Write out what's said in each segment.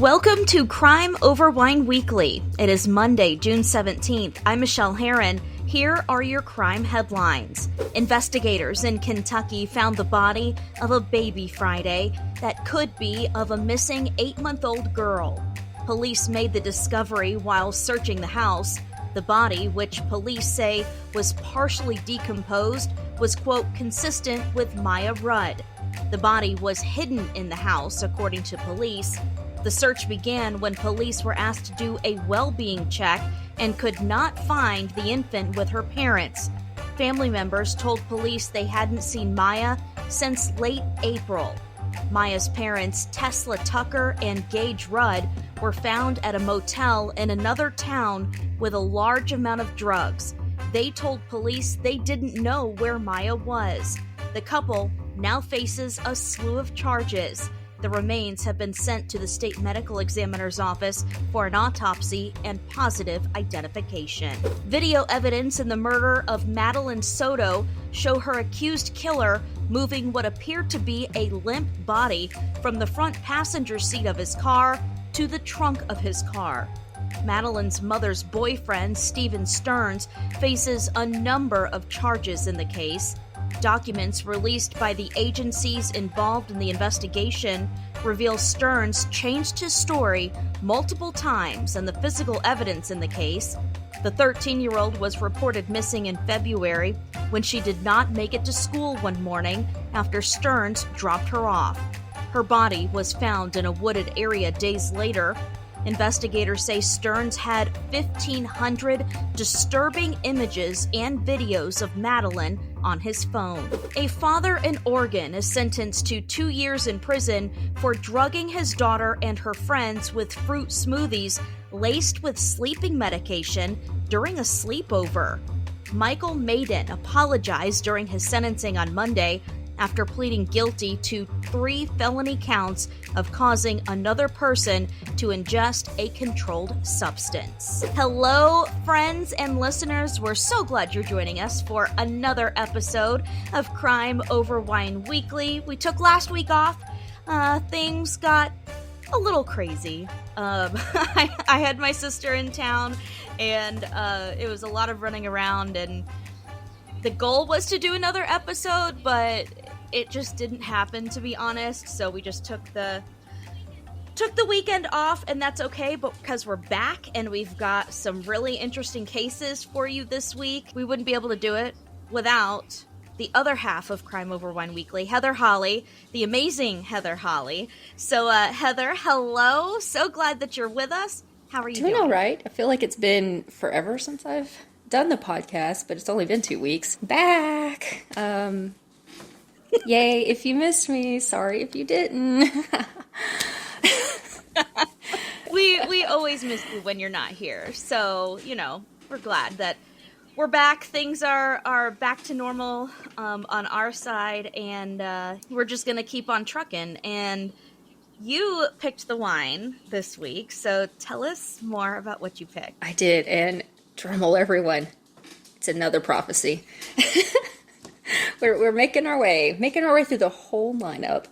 Welcome to Crime Over Wine Weekly. It is Monday, June 17th. I'm Michelle Heron. Here are your crime headlines. Investigators in Kentucky found the body of a baby Friday that could be of a missing 8-month-old girl. Police made the discovery while searching the house. The body, which police say was partially decomposed, was, quote, consistent with Maya Rudd. The body was hidden in the house, according to police. The search began when police were asked to do a well-being check and could not find the infant with her parents. Family members told police they hadn't seen Maya since late April. Maya's parents, Tesla Tucker and Gage Rudd, were found at a motel in another town with a large amount of drugs. They told police they didn't know where Maya was. The couple now faces a slew of charges. The remains have been sent to the state medical examiner's office for an autopsy and positive identification. Video evidence in the murder of Madeline Soto show her accused killer moving what appeared to be a limp body from the front passenger seat of his car to the trunk of his car. Madeline's mother's boyfriend, Stephen Stearns, faces a number of charges in the case. Documents released by the agencies involved in the investigation reveal Stearns changed his story multiple times and the physical evidence in the case. The 13-year-old was reported missing in February when she did not make it to school one morning after Stearns dropped her off. Her body was found in a wooded area days later. Investigators say Stearns had 1,500 disturbing images and videos of Madeline on his phone. A father in Oregon is sentenced to 2 years in prison for drugging his daughter and her friends with fruit smoothies laced with sleeping medication during a sleepover. Michael Maiden apologized during his sentencing on Monday after pleading guilty to 3 felony counts of causing another person to ingest a controlled substance. Hello, friends and listeners. We're so glad you're joining us for another episode of Crime Over Wine Weekly. We took last week off. Things got a little crazy. I had my sister in town, and it was a lot of running around, and the goal was to do another episode, but it just didn't happen, to be honest. So we just took the weekend off, and that's okay, but because we're back and we've got some really interesting cases for you this week, we wouldn't be able to do it without the other half of Crime Over Wine Weekly, Heather Holley, the amazing Heather Holley. So, Heather, hello. So glad that you're with us. How are you doing? Doing all right. I feel like it's been forever since I've done the podcast, but it's only been 2 weeks. Back! Yay, if you missed me, sorry if you didn't. We always miss you when you're not here, so, we're glad that we're back. Things are back to normal on our side, and we're just going to keep on trucking. And you picked the wine this week, so tell us more about what you picked. I did, and drumroll everyone. It's another prophecy. We're making our way through the whole lineup.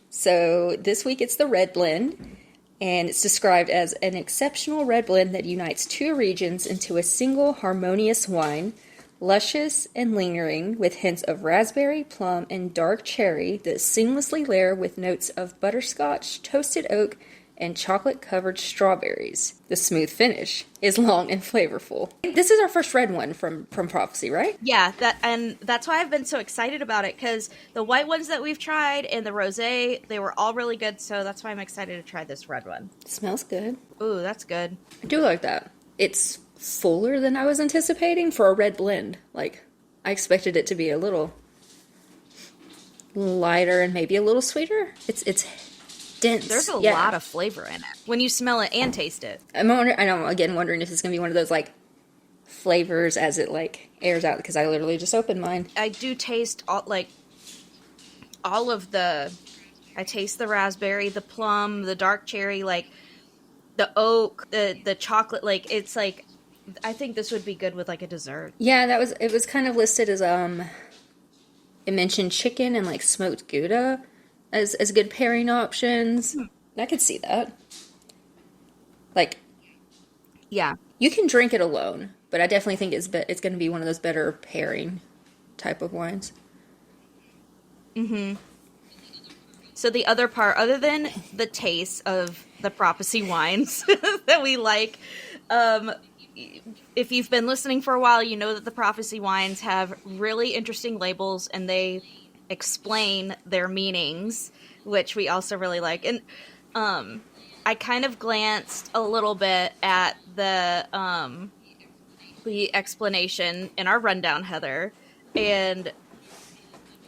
So this week it's the red blend, and it's described as an exceptional red blend that unites 2 regions into a single harmonious wine, luscious and lingering with hints of raspberry, plum, and dark cherry that seamlessly layer with notes of butterscotch, toasted oak, and chocolate-covered strawberries. The smooth finish is long and flavorful. This is our first red one from Prophecy, right? Yeah, that's why I've been so excited about it, because the white ones that we've tried and the rosé, they were all really good, so that's why I'm excited to try this red one. It smells good. Ooh, that's good. I do like that. It's fuller than I was anticipating for a red blend. Like, I expected it to be a little lighter and maybe a little sweeter. It's dense. There's a lot of flavor in it when you smell it and taste it. I'm wondering if it's going to be one of those, like, flavors as it, like, airs out, because I literally just opened mine. I do taste, all of the... I taste the raspberry, the plum, the dark cherry, like, the oak, the chocolate, like, it's, like... I think this would be good with, like, a dessert. Yeah, it was kind of listed as, it mentioned chicken and, like, smoked Gouda as good pairing options. I could see that. Like, Yeah. you can drink it alone, but I definitely think it's going to be one of those better pairing type of wines. So the other part, other than the taste of the prophecy wines that we like, if you've been listening for a while, you know that the prophecy wines have really interesting labels and they explain their meanings, which we also really like. And I kind of glanced a little bit at the explanation in our rundown, Heather, and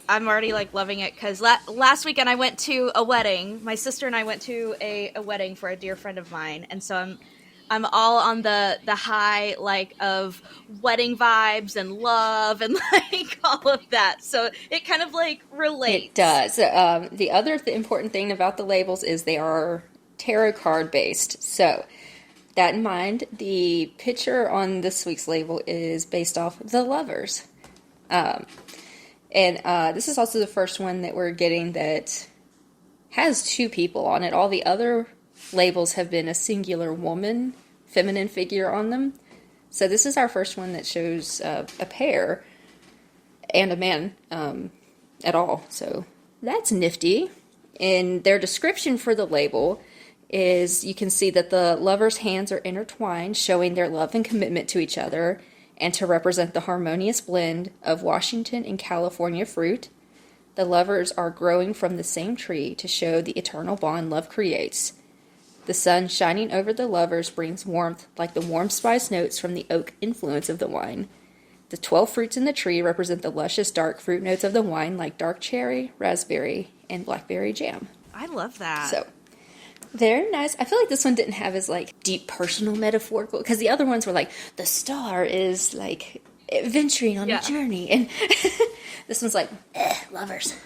I'm already like loving it because last weekend I went to a wedding. My sister and I went to a wedding for a dear friend of mine, and so I'm all on the high like of wedding vibes and love and like all of that. So it kind of like relates. It does. The other important thing about the labels is they are tarot card based. So that in mind, the picture on this week's label is based off of the Lovers. And this is also the first one that we're getting that has two people on it. All the other labels have been a singular woman, feminine figure on them. So this is our first one that shows a pair and a man at all. So that's nifty. And their description for the label is you can see that the lovers' hands are intertwined, showing their love and commitment to each other, and to represent the harmonious blend of Washington and California fruit. The lovers are growing from the same tree to show the eternal bond love creates. The sun shining over the lovers brings warmth like the warm spice notes from the oak influence of the wine. The 12 fruits in the tree represent the luscious dark fruit notes of the wine like dark cherry, raspberry, and blackberry jam. I love that. So, very nice. I feel like this one didn't have as like deep personal metaphorical, because the other ones were like the star is like venturing on a journey, and this one's like lovers.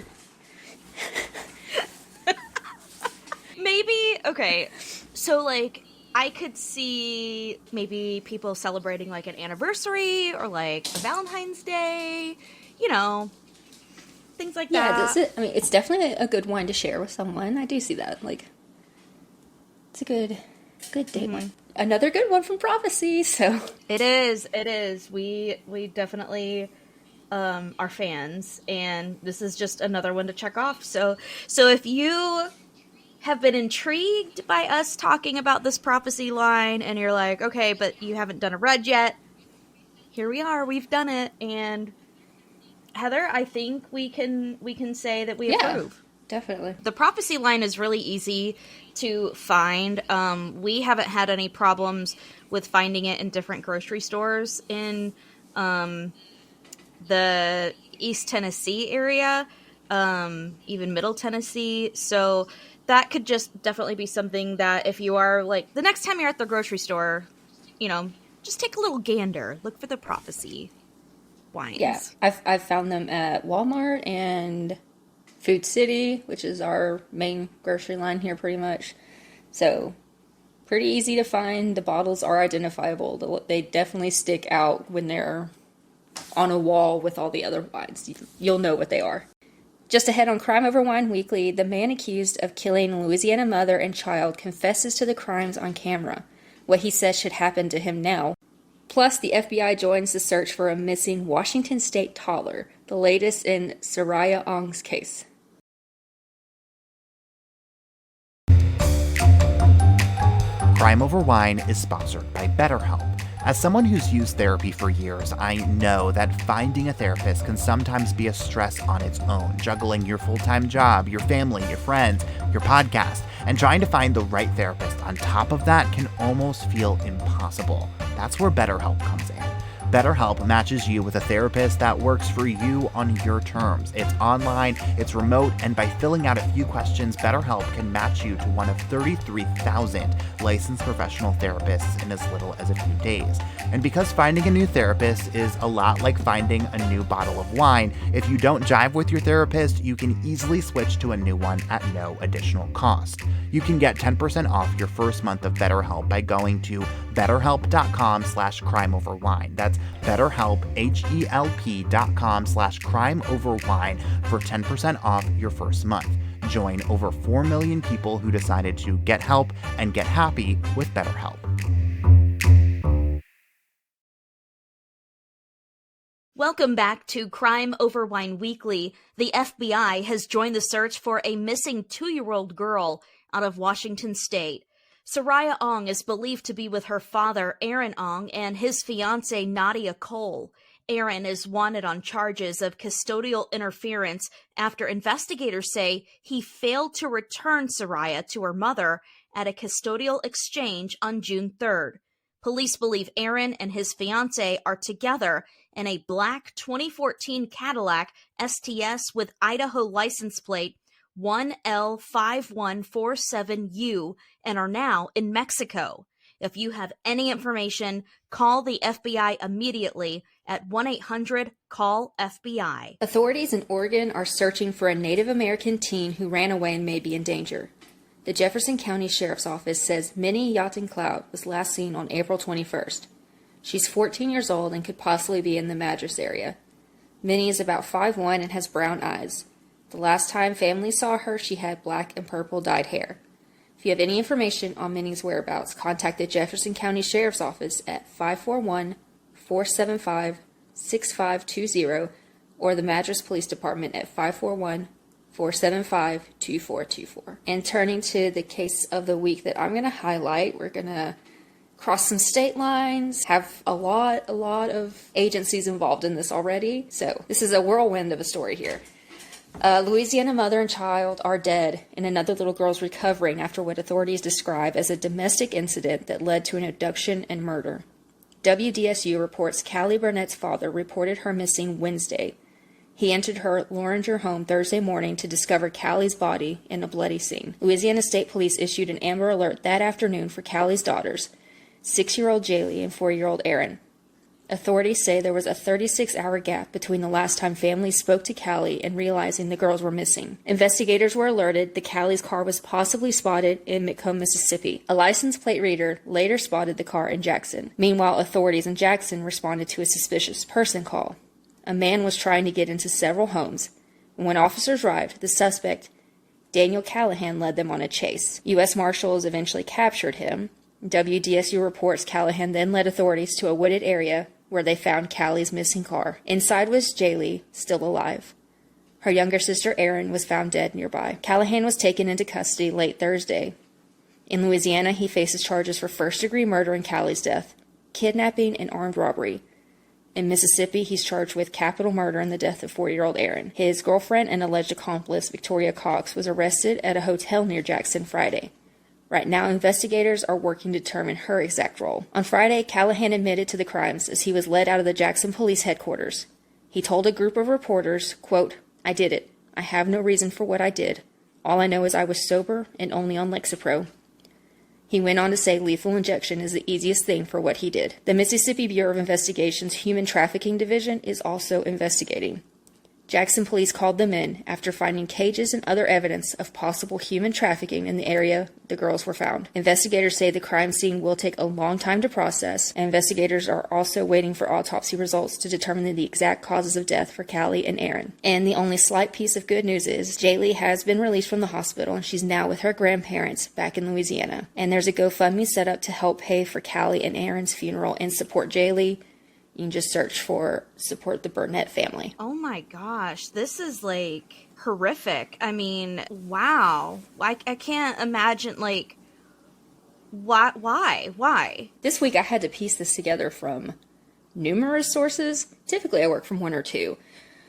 Maybe okay. So like I could see maybe people celebrating like an anniversary or like a Valentine's Day, you know, things like that. Yeah, that's it. I mean, it's definitely a good wine to share with someone. I do see that. Like, it's a good date wine. Another good one from Prophecy. So it is. We definitely are fans, and this is just another one to check off. So if you have been intrigued by us talking about this Prophecy line, and you're like, okay, but you haven't done a red yet, here we are. We've done it, and Heather, I think we can say that we approve. Definitely. The Prophecy line is really easy to find. We haven't had any problems with finding it in different grocery stores in the East Tennessee area, even Middle Tennessee. So that could just definitely be something that if you are like, the next time you're at the grocery store, you know, just take a little gander. Look for the Prophecy wines. Yeah, I've found them at Walmart and Food City, which is our main grocery line here pretty much. So pretty easy to find. The bottles are identifiable. They definitely stick out when they're on a wall with all the other wines. You'll know what they are. Just ahead on Crime Over Wine Weekly, the man accused of killing a Louisiana mother and child confesses to the crimes on camera. What he says should happen to him now. Plus, the FBI joins the search for a missing Washington State toddler, the latest in Soraya Ong's case. Crime Over Wine is sponsored by BetterHelp. As someone who's used therapy for years, I know that finding a therapist can sometimes be a stress on its own, juggling your full-time job, your family, your friends, your podcast, and trying to find the right therapist on top of that can almost feel impossible. That's where BetterHelp comes in. BetterHelp matches you with a therapist that works for you on your terms. It's online, it's remote, and by filling out a few questions, BetterHelp can match you to one of 33,000 licensed professional therapists in as little as a few days. And because finding a new therapist is a lot like finding a new bottle of wine, if you don't jive with your therapist, you can easily switch to a new one at no additional cost. You can get 10% off your first month of BetterHelp by going to betterhelp.com/crimeoverwine. That's BetterHelp, HELP.com/crimeoverwine for 10% off your first month. Join over 4 million people who decided to get help and get happy with BetterHelp. Welcome back to Crime Over Wine Weekly. The FBI has joined the search for a missing 2-year-old girl out of Washington state. Soraya Ong is believed to be with her father, Aaron Ong, and his fiancée, Nadia Cole. Aaron is wanted on charges of custodial interference after investigators say he failed to return Soraya to her mother at a custodial exchange on June 3rd. Police believe Aaron and his fiancée are together in a black 2014 Cadillac STS with Idaho license plate 1L5147U and are now in Mexico. If you have any information, call the FBI immediately at 1-800-CALL-FBI. Authorities in Oregon are searching for a Native American teen who ran away and may be in danger. The Jefferson County Sheriff's Office says Minnie Yachting Cloud was last seen on April 21st. She's 14 years old and could possibly be in the Madras area. Minnie is about 5'1" and has brown eyes. The last time family saw her, she had black and purple dyed hair. If you have any information on Minnie's whereabouts, contact the Jefferson County Sheriff's Office at 541-475-6520 or the Madras Police Department at 541-475-2424. And turning to the case of the week that I'm going to highlight, we're going to cross some state lines, have a lot of agencies involved in this already. So this is a whirlwind of a story here. Louisiana mother and child are dead, and another little girl's recovering after what authorities describe as a domestic incident that led to an abduction and murder. WDSU reports Callie Burnett's father reported her missing Wednesday. He entered her Loringer home Thursday morning to discover Callie's body in a bloody scene. Louisiana State Police issued an Amber Alert that afternoon for Callie's daughters, 6-year-old Jaylee and 4-year-old Heron. Authorities say there was a 36-hour gap between the last time families spoke to Callie and realizing the girls were missing. Investigators were alerted that Callie's car was possibly spotted in McComb, Mississippi. A license plate reader later spotted the car in Jackson. Meanwhile, authorities in Jackson responded to a suspicious person call. A man was trying to get into several homes. When officers arrived, the suspect, Daniel Callahan, led them on a chase. U.S. Marshals eventually captured him. WDSU reports Callahan then led authorities to a wooded area where they found Callie's missing car. Inside was Jaylee, still alive. Her younger sister Erin was found dead nearby. Callahan was taken into custody late Thursday. In Louisiana, he faces charges for first-degree murder in Callie's death, kidnapping, and armed robbery. In Mississippi, he's charged with capital murder in the death of 4-year-old Erin. His girlfriend and alleged accomplice, Victoria Cox, was arrested at a hotel near Jackson Friday. Right now, investigators are working to determine her exact role. On Friday, Callahan admitted to the crimes as he was led out of the Jackson Police headquarters. He told a group of reporters, quote, "I did it. I have no reason for what I did. All I know is I was sober and only on Lexapro." He went on to say lethal injection is the easiest thing for what he did. The Mississippi Bureau of Investigation's Human Trafficking Division is also investigating. Jackson police called them in after finding cages and other evidence of possible human trafficking in the area the girls were found. Investigators say the crime scene will take a long time to process, and investigators are also waiting for autopsy results to determine the exact causes of death for Callie and Erin. And the only slight piece of good news is Jaylee has been released from the hospital, and she's now with her grandparents back in Louisiana. And there's a GoFundMe set up to help pay for Callie and Erin's funeral and support Jaylee. You can just search for support the Burnett family. Oh my gosh, this is like horrific. I mean, wow. I can't imagine, like, why? This week I had to piece this together from numerous sources. Typically I work from one or two,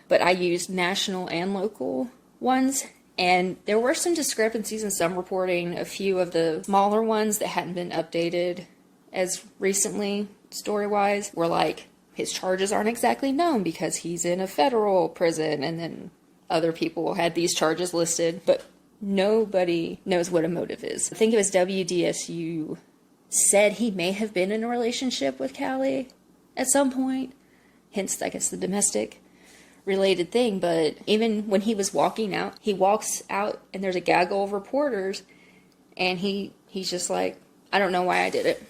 but I used national and local ones. And there were some discrepancies in some reporting. A few of the smaller ones that hadn't been updated as recently, story-wise, were like, his charges aren't exactly known because he's in a federal prison, and then other people had these charges listed, but nobody knows what a motive is. I think it was WDSU said he may have been in a relationship with Callie at some point, hence, I guess, the domestic related thing. But even when he was walking out, he walks out and there's a gaggle of reporters, and he's just like, I don't know why I did it.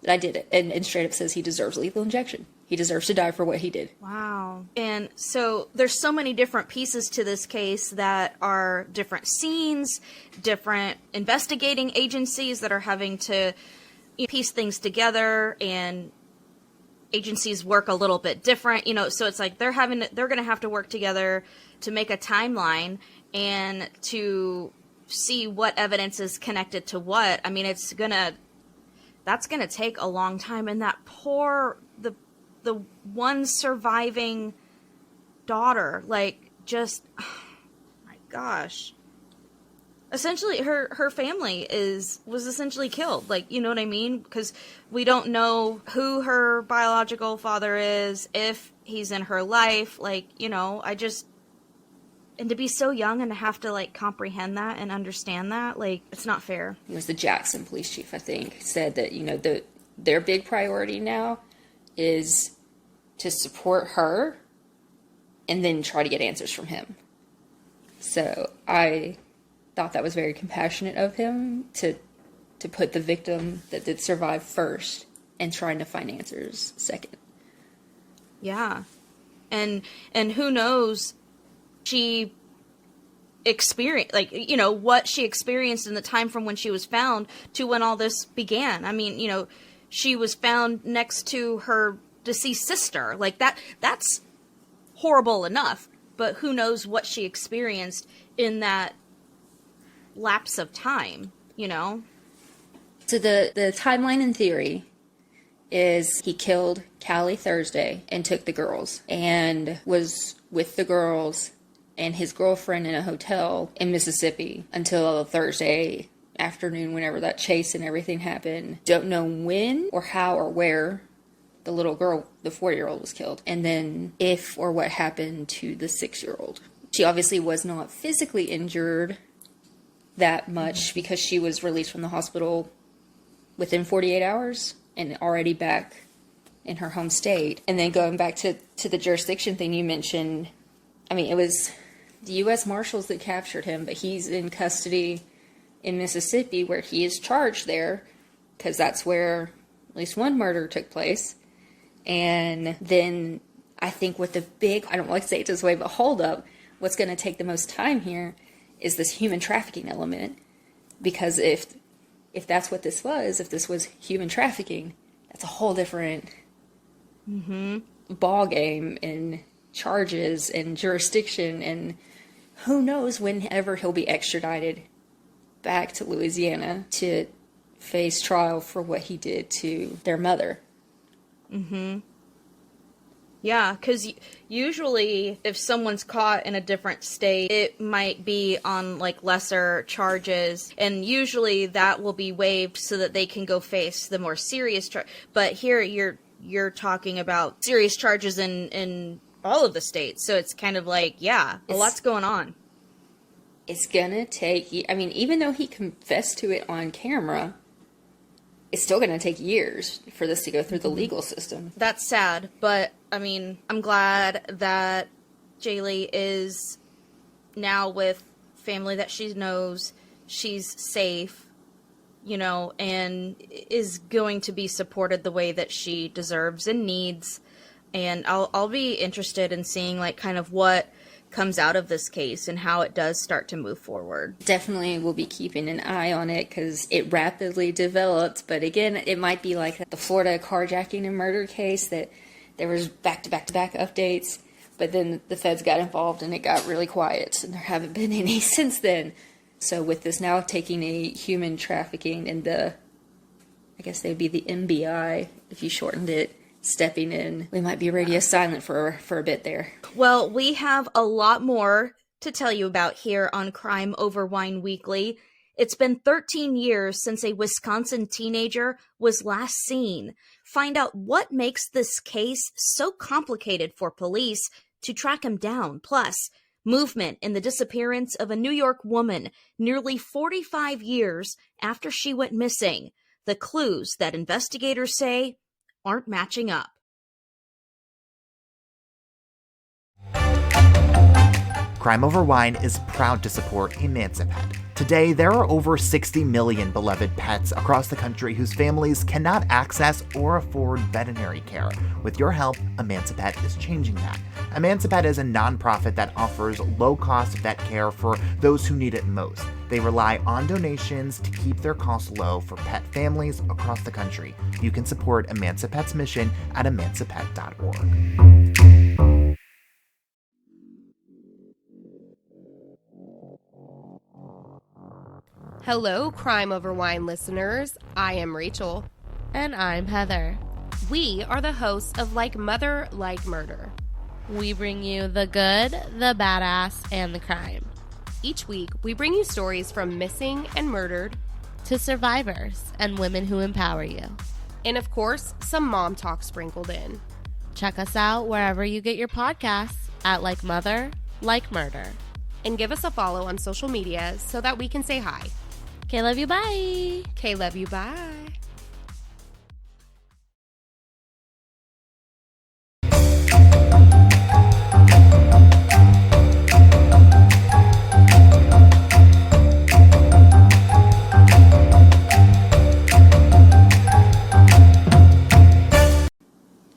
I did it, and straight up says he deserves lethal injection. He deserves to die for what he did. Wow. And so there's so many different pieces to this case that are different scenes, different investigating agencies that are having to piece things together, and agencies work a little bit different, so it's like they're going to have to work together to make a timeline and to see what evidence is connected to what. I mean, that's going to take a long time. And that the one surviving daughter, like, just, oh my gosh. Essentially, her family was essentially killed. Like, you know what I mean? Because we don't know who her biological father is, if he's in her life. Like, and to be so young and to have to, like, comprehend that and understand that, like, it's not fair. It was the Jackson police chief, I think, said that, their big priority now is to support her and then try to get answers from him. So I thought that was very compassionate of him to put the victim that did survive first and trying to find answers second. Yeah. And who knows, she experienced, like, what she experienced in the time from when she was found to when all this began. I mean, she was found next to her deceased sister. Like, that's horrible enough, but who knows what she experienced in that lapse of time, So the timeline in theory is he killed Callie Thursday and took the girls and was with the girls and his girlfriend in a hotel in Mississippi until Thursday afternoon, whenever that chase and everything happened. Don't know when or how or where the little girl, the 4-year-old, was killed. And then if or what happened to the 6-year-old. She obviously was not physically injured that much because she was released from the hospital within 48 hours and already back in her home state. And then going back to the jurisdiction thing you mentioned, I mean, it was the U.S. Marshals that captured him, but he's in custody in Mississippi where he is charged there because that's where at least one murder took place. And then I think with the big, I don't like to say it this way, but hold up, what's going to take the most time here is this human trafficking element. Because if that's what this was, if this was human trafficking, that's a whole different ball game and charges and jurisdiction, and who knows whenever he'll be extradited back to Louisiana to face trial for what he did to their mother. Yeah, because usually if someone's caught in a different state, it might be on, like, lesser charges, and usually that will be waived so that they can go face the more serious charge. But here you're talking about serious charges in all of the states, so it's kind of like, a lot's going on. It's gonna take, I mean, even though he confessed to it on camera, it's still going to take years for this to go through the legal system. That's sad, but, I mean, I'm glad that Jaylee is now with family that she knows, she's safe, and is going to be supported the way that she deserves and needs. And I'll be interested in seeing, like, kind of what comes out of this case and how it does start to move forward. Definitely will be keeping an eye on it because it rapidly developed. But again, it might be like the Florida carjacking and murder case that there was back-to-back updates, but then the feds got involved and it got really quiet, and there haven't been any since then. So with this now taking a human trafficking and I guess they'd be the MBI if you shortened it, stepping in, we might be radio silent for a bit there. Well, we have a lot more to tell you about here on Crime Over Wine Weekly. It's been 13 years since a Wisconsin teenager was last seen. Find out what makes this case so complicated for police to track him down. Plus, movement in the disappearance of a New York woman nearly 45 years after she went missing. The clues that investigators say aren't matching up. Crime Over Wine is proud to support Emancipet, Today, there are over 60 million beloved pets across the country whose families cannot access or afford veterinary care. With your help, Emancipet is changing that. Emancipet is a nonprofit that offers low-cost vet care for those who need it most. They rely on donations to keep their costs low for pet families across the country. You can support Emancipet's mission at emancipet.org. Hello, Crime Over Wine listeners. I am Rachel. And I'm Heather. We are the hosts of Like Mother, Like Murder. We bring you the good, the badass, and the crime. Each week, we bring you stories from missing and murdered to survivors and women who empower you. And of course, some mom talk sprinkled in. Check us out wherever you get your podcasts at Like Mother, Like Murder. And give us a follow on social media so that we can say hi. Okay, love you, bye. Okay, love you, bye.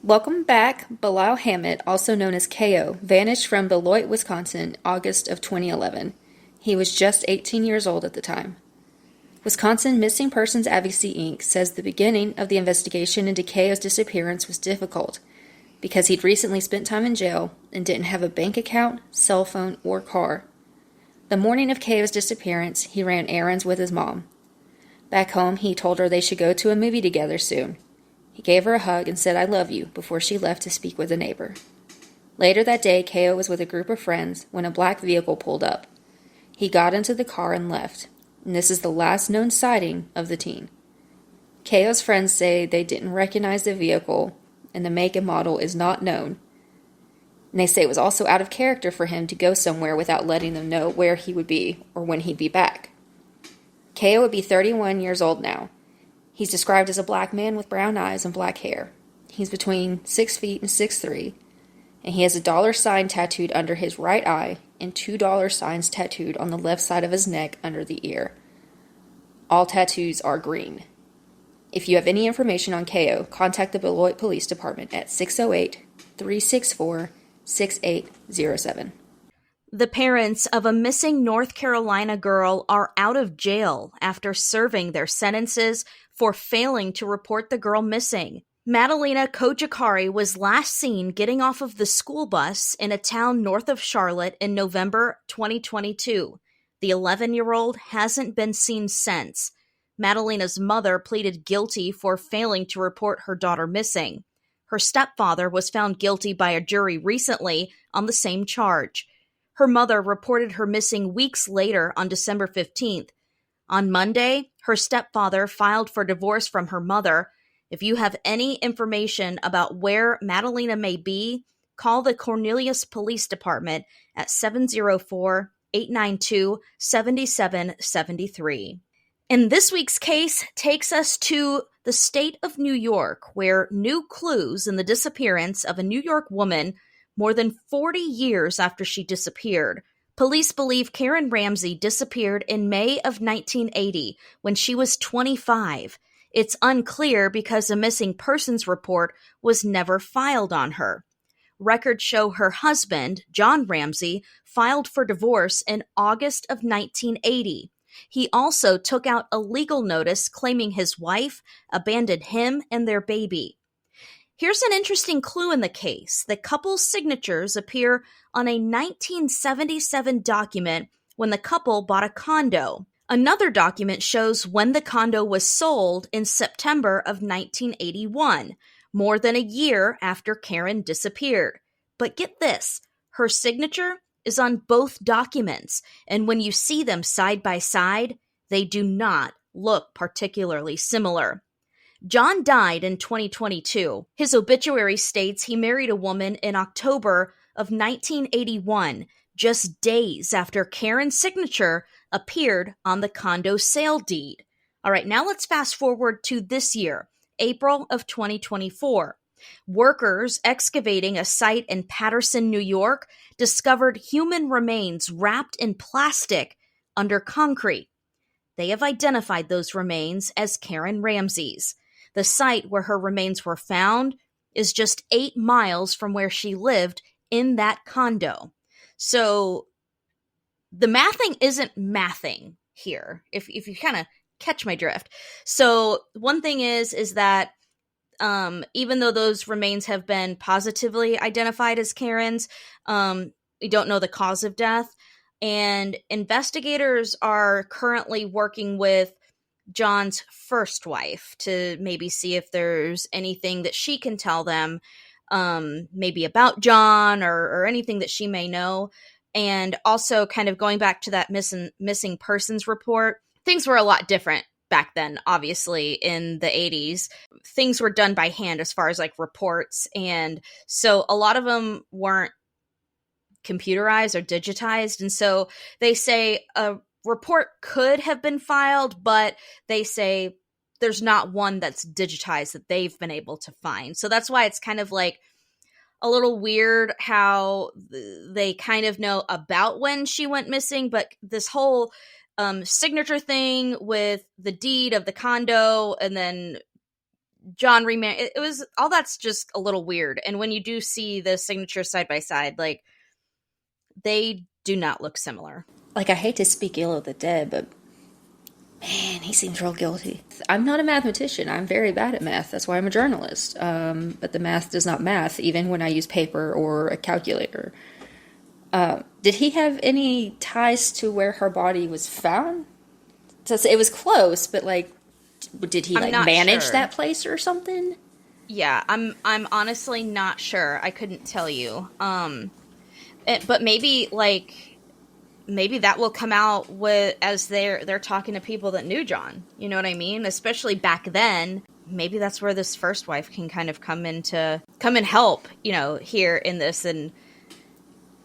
Welcome back. Bilal Hammett, also known as KO, vanished from Beloit, Wisconsin, August of 2011. He was just 18 years old at the time. Wisconsin Missing Persons Advocacy, Inc. says the beginning of the investigation into KO's disappearance was difficult because he'd recently spent time in jail and didn't have a bank account, cell phone, or car. The morning of KO's disappearance, he ran errands with his mom. Back home, he told her they should go to a movie together soon. He gave her a hug and said, "I love you," before she left to speak with a neighbor. Later that day, KO was with a group of friends when a black vehicle pulled up. He got into the car and left, and this is the last known sighting of the teen. KO's friends say they didn't recognize the vehicle, and the make and model is not known. And they say it was also out of character for him to go somewhere without letting them know where he would be or when he'd be back. KO would be 31 years old now. He's described as a black man with brown eyes and black hair. He's between 6 feet and 6'3", and he has a dollar sign tattooed under his right eye and $2 signs tattooed on the left side of his neck under the ear. All tattoos are green. If you have any information on KO, contact the Beloit Police Department at 608-364-6807. The parents of a missing North Carolina girl are out of jail after serving their sentences for failing to report the girl missing. Madalena Kojakari was last seen getting off of the school bus in a town north of Charlotte in November 2022. The 11-year-old hasn't been seen since. Madalena's mother pleaded guilty for failing to report her daughter missing. Her stepfather was found guilty by a jury recently on the same charge. Her mother reported her missing weeks later on December 15th. On Monday, her stepfather filed for divorce from her mother. If you have any information about where Madalena may be, call the Cornelius Police Department at 704-892-7773. And this week's case takes us to the state of New York, where new clues in the disappearance of a New York woman more than 40 years after she disappeared. Police believe Karen Ramsey disappeared in May of 1980 when she was 25. It's unclear because a missing persons report was never filed on her. Records show her husband, John Ramsey, filed for divorce in August of 1980. He also took out a legal notice claiming his wife abandoned him and their baby. Here's an interesting clue in the case. The couple's signatures appear on a 1977 document when the couple bought a condo. Another document shows when the condo was sold in September of 1981, more than a year after Karen disappeared. But get this, her signature is on both documents, and when you see them side by side, they do not look particularly similar. John died in 2022. His obituary states he married a woman in October of 1981, just days after Karen's signature appeared on the condo sale deed. All right, now let's fast forward to this year, April of 2024. Workers excavating a site in Paterson, New York, discovered human remains wrapped in plastic under concrete. They have identified those remains as Karen Ramsey's. The site where her remains were found is just 8 miles from where she lived in that condo. So the mathing isn't mathing here, if you kind of catch my drift. So one thing is that even though those remains have been positively identified as Karen's, we don't know the cause of death. And investigators are currently working with John's first wife to maybe see if there's anything that she can tell them, maybe about John or anything that she may know. And also kind of going back to that missing persons report, things were a lot different back then, obviously, in the 80s. Things were done by hand as far as like reports. And so a lot of them weren't computerized or digitized. And so they say a report could have been filed, but they say there's not one that's digitized that they've been able to find. So that's why it's kind of like a little weird how they kind of know about when she went missing, but this whole signature thing with the deed of the condo and then John remarried, it was all, that's just a little weird. And when you do see the signature side by side, like, they do not look similar. Like, I hate to speak ill of the dead, but man, he seems real guilty. I'm not a mathematician. I'm very bad at math. That's why I'm a journalist. But the math does not math, even when I use paper or a calculator. Did he have any ties to where her body was found? So it was close, but like, did he like manage that place or something? Yeah, I'm honestly not sure. I couldn't tell you. But maybe that will come out as they're talking to people that knew John. You know what I mean? Especially back then. Maybe that's where this first wife can kind of come and help, here in this. And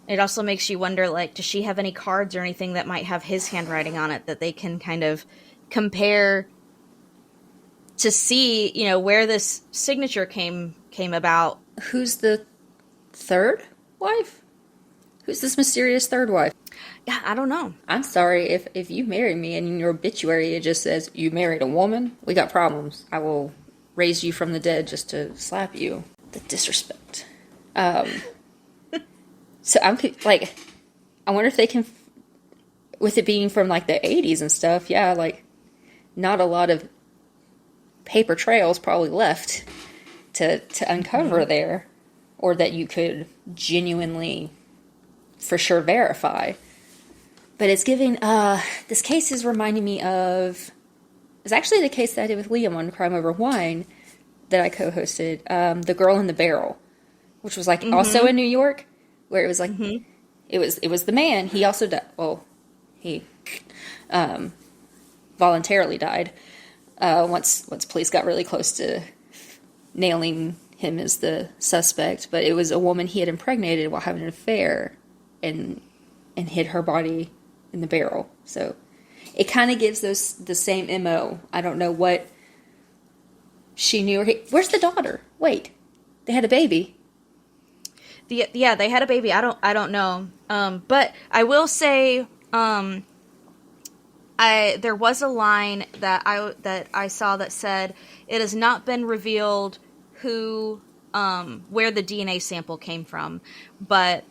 it also makes you wonder, like, does she have any cards or anything that might have his handwriting on it that they can kind of compare to see, where this signature came about? Who's the third wife? Who's this mysterious third wife? Yeah, I don't know. I'm sorry, if you marry me and in your obituary it just says, you married a woman, we got problems. I will raise you from the dead just to slap you. The disrespect. So I'm like, I wonder if they can, with it being from like the 80s and stuff, yeah, like not a lot of paper trails probably left to uncover there, or that you could genuinely for sure verify. But it's giving, this case is reminding me of, it's actually the case that I did with Liam on Crime Over Wine that I co-hosted, The Girl in the Barrel, which was like also in New York, where it was like, it was the man, he also died, well, he voluntarily died, once police got really close to nailing him as the suspect, but it was a woman he had impregnated while having an affair, and hid her body in the barrel. So it kind of gives the same MO. I don't know what she knew. Where's the daughter? Wait, they had a baby. Yeah, they had a baby. I don't know. But I will say, there was a line that I saw that said it has not been revealed where the DNA sample came from, but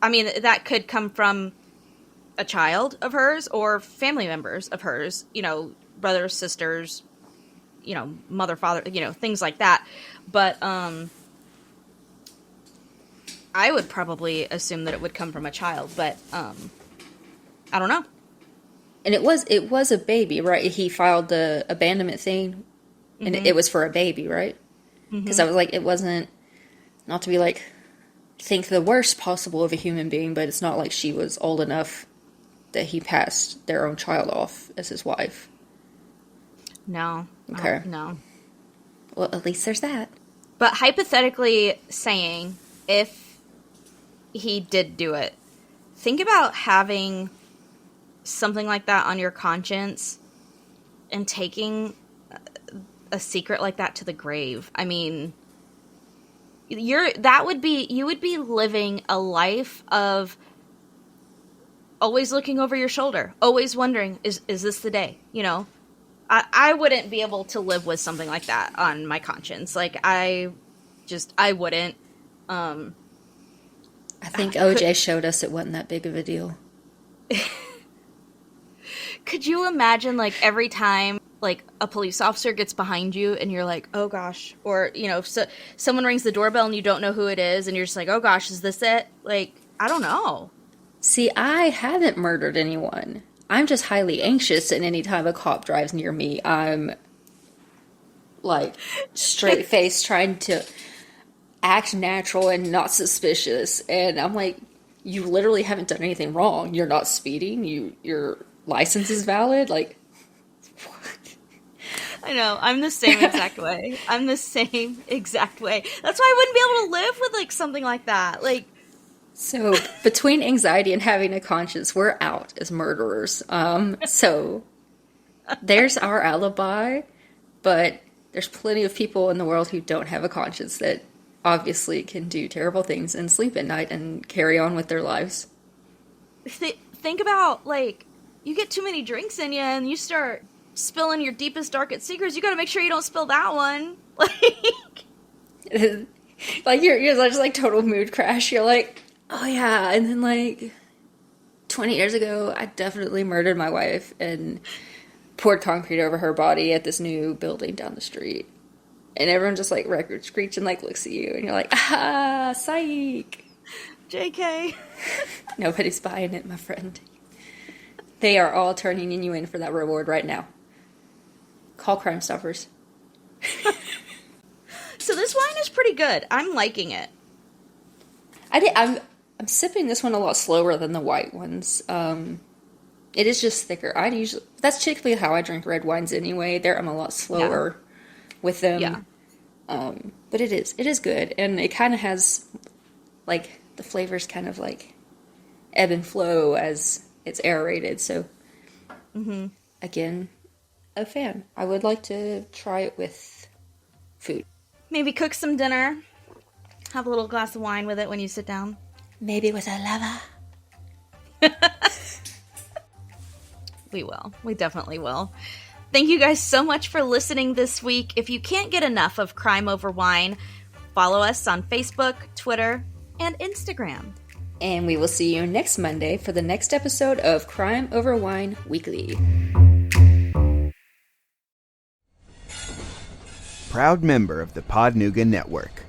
I mean, that could come from a child of hers or family members of hers, brothers, sisters, mother, father, things like that. But I would probably assume that it would come from a child, but I don't know. And it was a baby, right? He filed the abandonment thing, and it was for a baby, right? Because I was like, it wasn't, not to be like, think the worst possible of a human being, but it's not like she was old enough that he passed their own child off as his wife. No. Okay. No. Well, at least there's that. But hypothetically saying, if he did do it, think about having something like that on your conscience and taking a secret like that to the grave. I mean, you would be living a life of always looking over your shoulder, always wondering, is this the day? You know, I wouldn't be able to live with something like that on my conscience. Like, I wouldn't. I think OJ showed us it wasn't that big of a deal. Could you imagine, like, every time, like, a police officer gets behind you and you're like, oh gosh, or, you know, so someone rings the doorbell and you don't know who it is and you're just like, oh gosh, is this it? Like, I don't know. See, I haven't murdered anyone. I'm just highly anxious, and anytime a cop drives near me, I'm, like, straight-faced trying to act natural and not suspicious. And I'm like, you literally haven't done anything wrong. You're not speeding. Your license is valid. Like, what? I know. I'm the same exact way. I'm the same exact way. That's why I wouldn't be able to live with, like, something like that. Like, so between anxiety and having a conscience, we're out as murderers. So there's our alibi, but there's plenty of people in the world who don't have a conscience that obviously can do terrible things and sleep at night and carry on with their lives. Think about, like, you get too many drinks in you and you start spilling your deepest, darkest secrets. You got to make sure you don't spill that one. Like you're just like total mood crash. You're like, oh yeah, and then like 20 years ago, I definitely murdered my wife and poured concrete over her body at this new building down the street. And everyone just like record screeching, like looks at you, and you're like, ah, psych. JK. Nobody's buying it, my friend. They are all turning you in for that reward right now. Call Crime Stoppers. So this wine is pretty good. I'm liking it. I'm sipping this one a lot slower than the white ones. It is just thicker. That's typically how I drink red wines anyway. I'm a lot slower with them. Yeah. But it is good, and it kind of has like the flavors kind of like ebb and flow as it's aerated. So again, a fan. I would like to try it with food. Maybe cook some dinner. Have a little glass of wine with it when you sit down. Maybe with a lover. We will. We definitely will. Thank you guys so much for listening this week. If you can't get enough of Crime Over Wine, follow us on Facebook, Twitter, and Instagram. And we will see you next Monday for the next episode of Crime Over Wine Weekly. Proud member of the Podnuga Network.